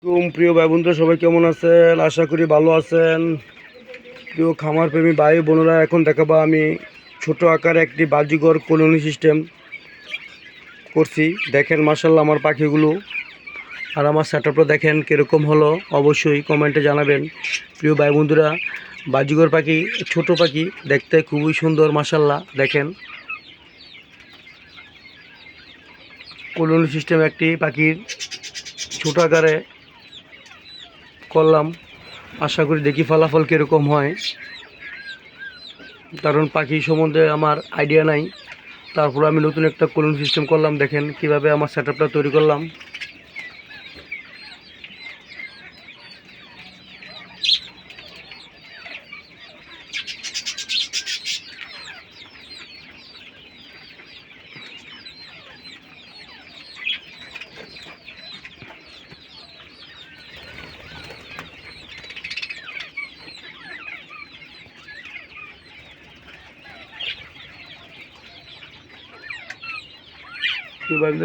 প্রিয় ভাই বন্ধুরা, সবাই কেমন আছেন? আশা করি ভালো আছেন। প্রিয় খামার প্রেমী ভাই বোনেরা, এখন দেখাবো আমি ছোট আকারে একটি বাজিঘর কলোনি সিস্টেম করছি। দেখেন মাশাআল্লাহ আমার পাখিগুলো, আর আমার সেটআপটা দেখেন কীরকম হলো, অবশ্যই কমেন্টে জানাবেন। প্রিয় ভাই বন্ধুরা, বাজিঘর পাখি ছোট পাখি, দেখতে খুবই সুন্দর মাশাআল্লাহ। দেখেন কলোনি সিস্টেম একটি পাখির ছোট আকারে করলাম। আশা করি দেখি ফলাফল কীরকম হয়, কারণ পাখি সম্বন্ধে আমার আইডিয়া নাই। তারপর আমি নতুন একটা কলোনি সিস্টেম করলাম। দেখেন কিভাবে আমার সেটআপটা তৈরি করলাম।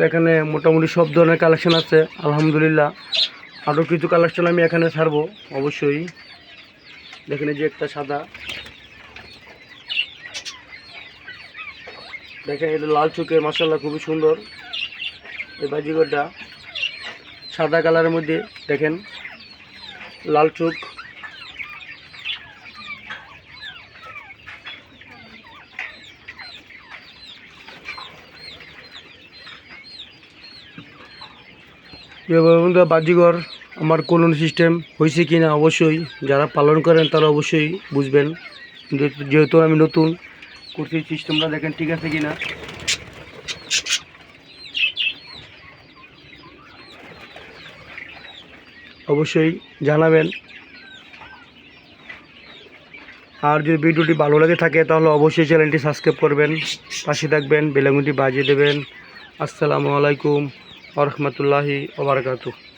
এখানে মোটামুটি সব ধরনের কালেকশন আছে আলহামদুলিল্লাহ। আরও কিছু কালেকশন আমি এখানে ছাড়বো অবশ্যই। দেখেন এই যে একটা সাদা, দেখেন এটা লাল চোখের মাশাআল্লাহ খুবই সুন্দর। এই বাজিগরটা সাদা কালারের মধ্যে, দেখেন লাল চোখ। বাজিঘর আমার কলোনি সিস্টেম হয়েছে কি না অবশ্যই যারা পালন করেন তারা অবশ্যই বুঝবেন। যেহেতু আমি নতুন করছি, সিস্টেমটা দেখেন ঠিক আছে কি না। অবশ্যই জানাবেন। আর যদি ভিডিওটি ভালো লাগে থাকে তাহলে অবশ্যই চ্যানেলটি সাবস্ক্রাইব করবেন, পাশে থাকবেন, বেল আইকনটি বাজিয়ে দেবেন। আসসালামু আলাইকুম ওয়া রাহমাতুল্লাহি ওয়া বারাকাতুহু।